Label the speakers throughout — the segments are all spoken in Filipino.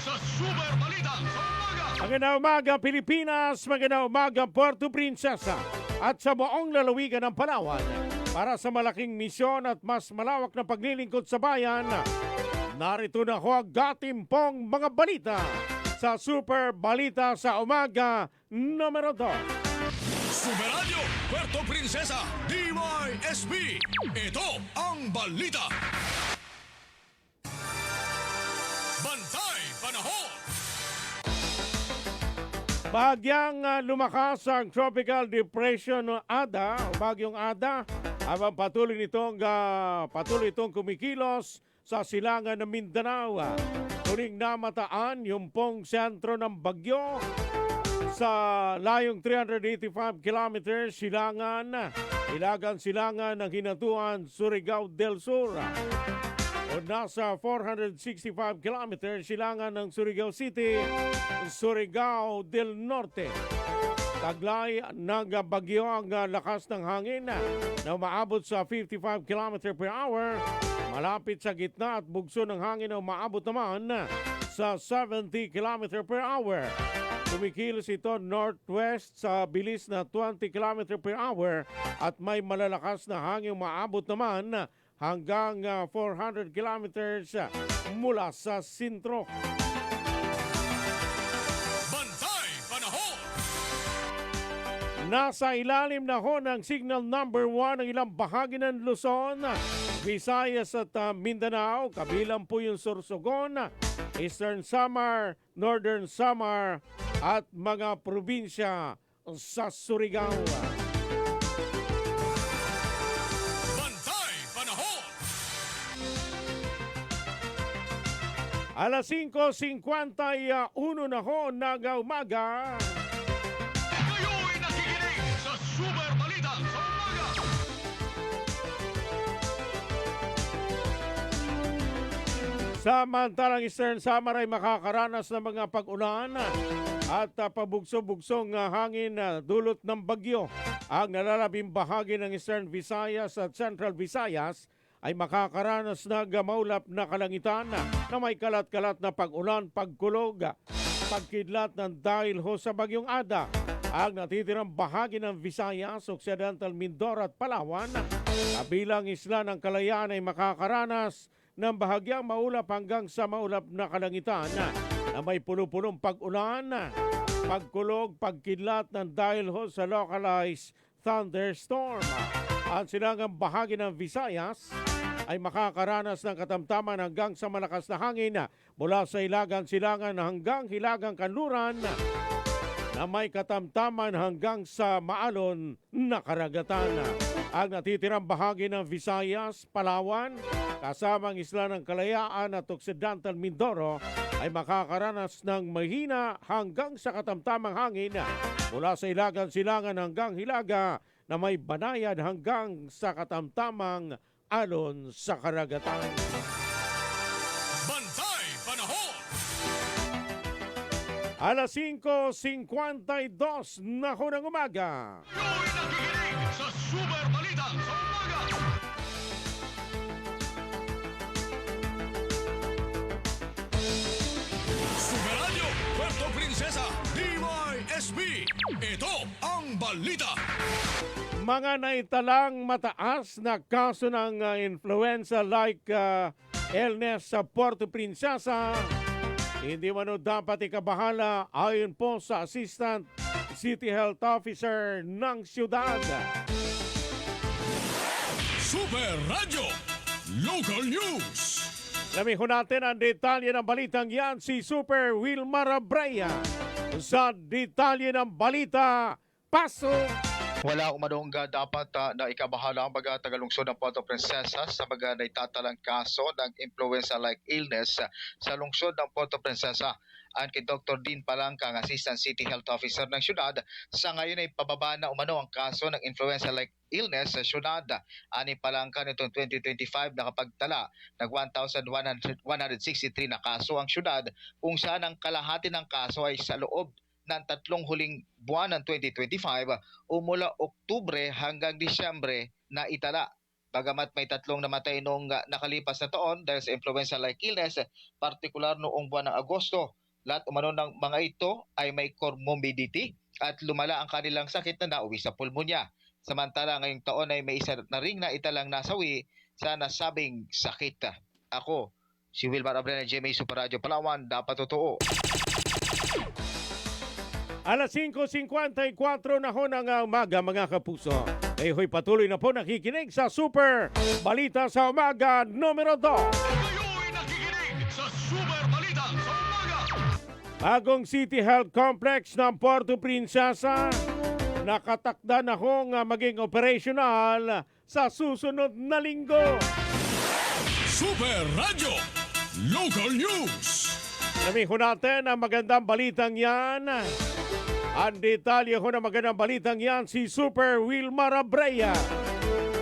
Speaker 1: sa Super Balita sa Umaga.
Speaker 2: Magandang umaga Pilipinas, magandang umaga Puerto Princesa at sa buong lalawigan ng Palawan. Para sa malaking misyon at mas malawak na paglilingkod sa bayan, narito na ho ang gatimpong mga balita sa Super Balita sa Umaga numero 2.
Speaker 1: Super Radio Puerto Princesa DYSB. Ito ang balita. Bantay Panahon.
Speaker 2: Bagyang lumakas ang Tropical Depression Ada o Bagyong Ada habang patuloy itong kumikilos sa silangan ng Mindanao. Tuling namataan yung pong sentro ng bagyo sa layong 385 kilometers Ilagan silangan ng Hinatuan, Surigao del Sur. O nasa 465 kilometers silangan ng Surigao City, Surigao del Norte. Taglay ng bagyo ang lakas ng hangin na umaabot sa 55 km per hour. Malapit sa gitna at bugso ng hangin na umaabot naman sa 70 km per hour. Kumikilos ito northwest sa bilis na 20 km per hour at may malalakas na hangin umaabot naman hanggang 400 kilometers mula sa sentro.
Speaker 1: Bantay Panahon.
Speaker 2: Nasa ilalim na ho ng signal number 1 ang ilang bahagi ng Luzon, Visayas at Mindanao, kabilang po yung Sorsogon, Eastern Samar, Northern Samar at mga probinsya sa Surigao.
Speaker 1: Bantay Panahon.
Speaker 2: Alas 5:51 na ho ng umaga.
Speaker 1: Kayo'y nakikinig sa Super Balita sa Umaga.
Speaker 2: Samantalang Eastern Samar ay makakaranas ng mga pag-ulan at pabugso-bugsong hangin dulot ng bagyo. Ang nalalabing bahagi ng Eastern Visayas at Central Visayas ay makakaranas ng maulap na kalangitan na may kalat-kalat na pag-ulan, pagkulog, pagkidlat ng dahil ho sa bagyong Ada. Ang natitirang bahagi ng Visayas, Occidental Mindoro at Palawan, kabilang isla ng Kalayaan ay makakaranas ng bahagyang maulap hanggang sa maulap na kalangitan na may puno-punong pag-ulan, pagkulog, pagkidlat ng dahil ho sa localized thunderstorm. Ang silangang bahagi ng Visayas ay makakaranas ng katamtaman hanggang sa malakas na hangin mula sa Ilagan Silangan hanggang Hilagang Kanluran na may katamtaman hanggang sa maalon na karagatan. Ang natitirang bahagi ng Visayas, Palawan, kasamang isla ng Kalayaan at Occidental Mindoro ay makakaranas ng mahina hanggang sa katamtamang hangin mula sa Ilagan Silangan hanggang Hilaga na may banayad hanggang sa katamtamang alon sa karagatan.
Speaker 1: Bantay Panahon.
Speaker 2: Alas 5:52 na ho ng umaga.
Speaker 1: Kayo'y nakikinig sa Super Balita sa Umaga. Super Radio Puerto Princesa DYSB. Ito ang balita.
Speaker 2: Mga naitalang mataas na kaso ng influenza like illness sa Puerto Princesa, hindi man dapat ikabahala ayon po sa Assistant City Health Officer ng siyudad.
Speaker 1: Super Radio Local News.
Speaker 2: Alamin ho natin ang detalye ng balitang yan si Super Wilmar Abreya. Sa detalye ng balita, pasok!
Speaker 3: Wala umanong dapat na ikabahala ang mga tagalungsod ng Puerto Princesa sa mga naitatalang kaso ng influenza-like illness sa lungsod ng Puerto Princesa. Ang kay Dr. Dean Palangka, ang Assistant City Health Officer ng syudad, sa ngayon ay pababa na umano ang kaso ng influenza-like illness sa syudad. Ani Palangka nitong 2025 nakapagtala ng 1,163 na kaso ang syudad, kung saan ang kalahati ng kaso ay sa loob ng tatlong huling buwan ng 2025 o mula Oktubre hanggang Disyembre na itala. Bagamat may 3 namatay noong nakalipas na taon dahil sa influenza-like illness, partikular noong buwan ng Agosto. Lahat umano ng mga ito ay may comorbidity at lumala ang kanilang sakit na nauwi sa pulmonya. Samantala ngayong taon ay may isa na ring na italang nasawi sa nasabing sakit. Ako, si Wilmar Abreu ng GMA Super Radio Palawan, dapat totoo.
Speaker 2: Alas 5:54 na ho ng umaga mga kapuso. Kayo'y patuloy na po nakikinig sa Super Balita sa Umaga numero 2.
Speaker 1: Kayo'y nakikinig sa Super Balita sa Umaga.
Speaker 2: Bagong City Health Complex ng Puerto Princesa, nakatakda na hong maging operational sa susunod na linggo.
Speaker 1: Super Radio Local News.
Speaker 2: Alamin ho natin ang magandang balitang yan. Ang detalye ho ng magandang balitang yan si Super Wilmar Abreu.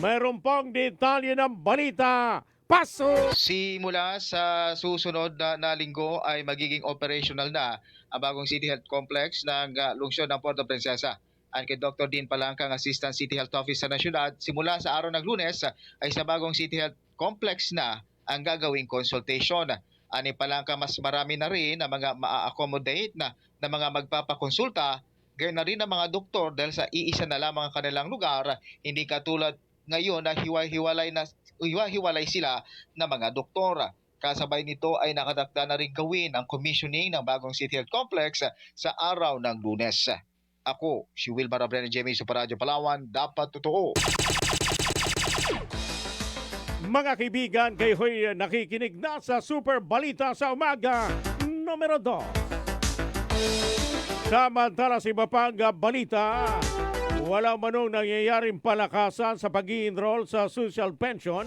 Speaker 2: Meron pong detalye ng balita. Pasok!
Speaker 3: Simula sa susunod na linggo ay magiging operational na ang bagong City Health Complex ng lungsod ng Puerto Princesa. Ang kay Dr. Dean Palangka, Assistant City Health Officer sa Nasyudad, simula sa araw ng Lunes ay sa bagong City Health Complex na ang gagawing consultation. Ani Palangka, mas marami na rin ang mga ma-accommodate na mga magpapakonsulta, gayon na rin ang mga doktor dahil sa iisa na lamang ang kanilang lugar, hindi katulad ngayon na hiwa-hiwalay sila na mga doktor. Kasabay nito ay nakatakda na rin gawin ang commissioning ng bagong City Health Complex sa araw ng Lunes. Ako, si Wilmar Abreu ng GMA Super Radio Palawan, dapat totoo.
Speaker 2: Mga kaibigan, kayo'y nakikinig na sa Super Balita sa Umaga numero 2. Samantala sa iba pang balita, wala manong nangyayaring palakasan sa pag-i-enroll sa social pension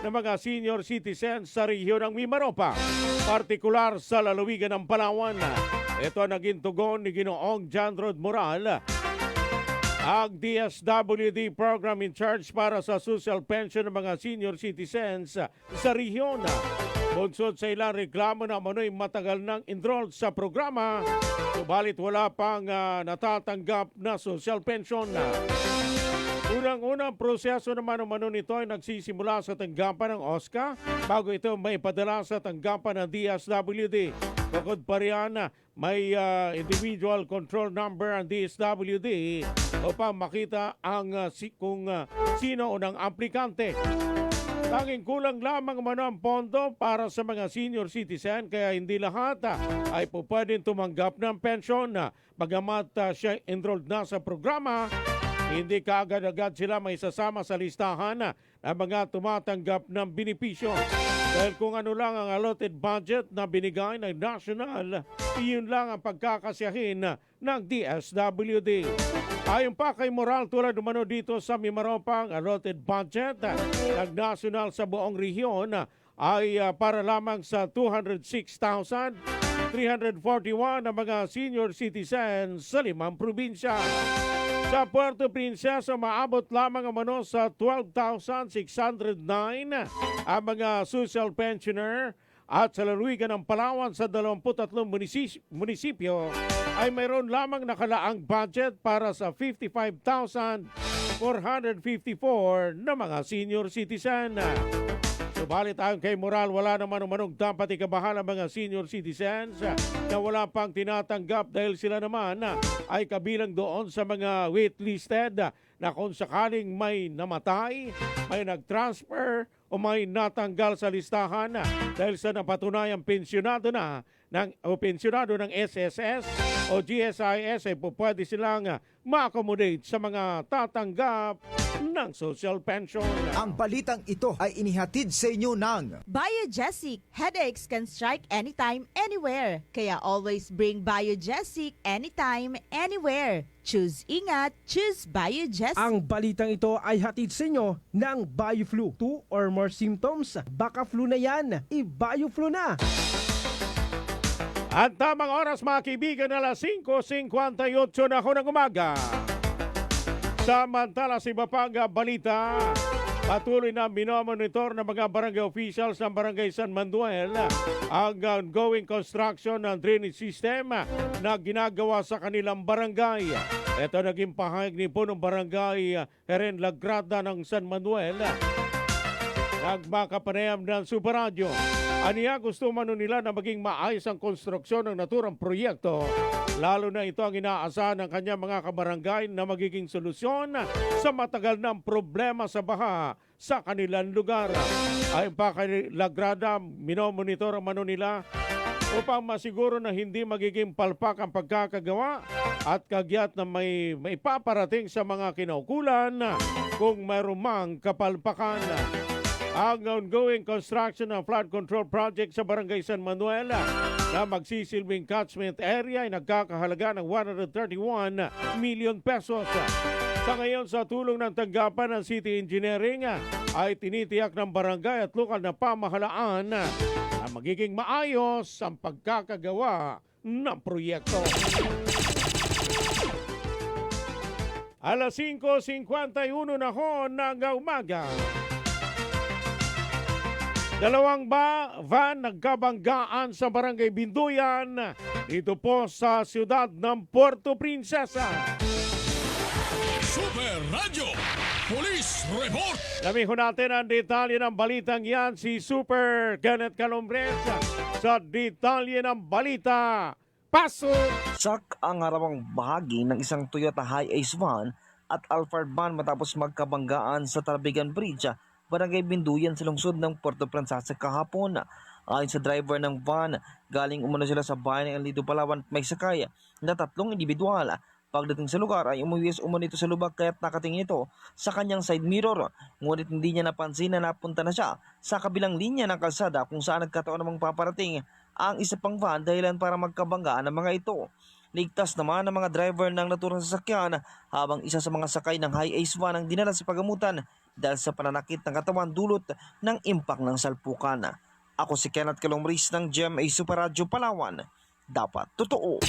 Speaker 2: ng mga senior citizens sa rehiyon ng Mimaropa, partikular sa lalawigan ng Palawan. Ito ang naging tugon ni Ginoong John Rod Moral, ang DSWD program in charge para sa social pension ng mga senior citizens sa rehiyon. Bunsod sa ilang reklamo na mano'y matagal nang enrolled sa programa, subalit wala pang natatanggap na social pension. Unang-unang proseso naman umano nito ay nagsisimula sa tanggapan ng OSCA bago ito may padala sa tanggapan ng DSWD. Bukod pa riyan, may individual control number ang DSWD upang makita ang kung sino unang aplikante. Tanging kulang lamang man ang pondo para sa mga senior citizen kaya hindi lahat ay po pwedeng tumanggap ng pensyon. Bagamat siya enrolled na sa programa, hindi kaagad-agad sila may sasama sa listahan ng mga tumatanggap ng benepisyo. Dahil kung ano lang ang allotted budget na binigay ng national, iyon lang ang pagkakasyahin ng DSWD. Ayon pa kay Moral, tulad umano dito sa Mimaropa, ang allotted budget ng national sa buong rehiyon ay para lamang sa 206,341 na mga senior citizens sa 5 probinsya. Sa Puerto Princesa, maabot lamang umano sa 12,609 ang mga social pensioner at sa lalawigan ng Palawan sa 23 munisipyo ay mayroon lamang nakalaang budget para sa 55,454 na mga senior citizen. Subalit ayon kay Moral, wala naman umanong dapat ikabahan ang mga senior citizens na wala pang tinatanggap dahil sila naman ay kabilang doon sa mga waitlisted na kung sakaling may namatay, may nag-transfer o may natanggal sa listahan dahil sa napatunayang pensyonado ng SSS o GSIS ay pwede silang ma-accommodate sa mga tatanggap ng social pension.
Speaker 4: Ang balitang ito ay inihatid sa inyo ng
Speaker 5: Biogesic. Headaches can strike anytime, anywhere. Kaya always bring Biogesic anytime, anywhere. Choose ingat, choose Biogesic.
Speaker 6: Ang balitang ito ay hatid sa inyo ng BioFlu. 2 or more symptoms, baka flu na yan, i-BioFlu na.
Speaker 2: At tamang oras mga kaibigan, alas 5:58 na ako ng umaga. Samantala sa iba pang balita, patuloy na minomonitor ng mga barangay officials ng Barangay San Manuel ang ongoing construction ng drainage system na ginagawa sa kanilang barangay. Ito naging pahayag ni Punong Barangay Heren Lagrada ng San Manuel nagmakapanayam ng Super Radio. Aniya gusto man nila na maging maayos ang konstruksyon ng naturang proyekto, lalo na ito ang inaasahan ng kanyang mga kabarangay na magiging solusyon sa matagal ng problema sa baha sa kanilang lugar. Ayon pa kay Lagrada, minomonitor mano nila upang masiguro na hindi magiging palpak ang pagkakagawa at kagyat na may paipaparating sa mga kinaukulan kung mayroong mang kapalpakan. Ang ongoing construction ng flood control project sa Barangay San Manuel na magsisilbing catchment area ay nagkakahalaga ng 131 million pesos. Sa ngayon, sa tulong ng tanggapan ng City Engineering, ay tinitiyak ng barangay at lokal na pamahalaan na magiging maayos ang pagkakagawa ng proyekto. Alas 5:51 na ho ng umaga. Dalawang van nagkabanggaan sa Barangay Binduyan dito po sa siyudad ng Puerto Princesa.
Speaker 1: Super Radio Police Report.
Speaker 2: Lamihon natin ang detalye ng balitang yan, si Super Kenneth Calombres sa detalye ng balita. Pasok!
Speaker 7: Sak ang harawang bahagi ng isang Toyota Hi-Ace van at Alphard van matapos magkabanggaan sa Tarbigan Bridge, Barangay Binduyan sa lungsod ng Puerto Princesa kahapon. Ayon sa driver ng van, galing umano sila sa bayan ng Anlido, Palawan at may sakay na 3 individual. Pagdating sa lugar ay umuwi umano ito sa lubak kaya't nakatingin ito sa kanyang side mirror. Ngunit hindi niya napansin na napunta na siya sa kabilang linya ng kalsada kung saan nagkataon namang paparating ang isa pang van dahilan para magkabanggaan ng mga ito. Ligtas naman ang mga driver ng naturang sasakyan habang isa sa mga sakay ng Hi-Ace van ang dinala sa pagamutan dahil sa pananakit ng katawan dulot ng impact ng salpukan. Ako si Kenneth Calombres ng GMA Super Radio Palawan. Dapat totoo.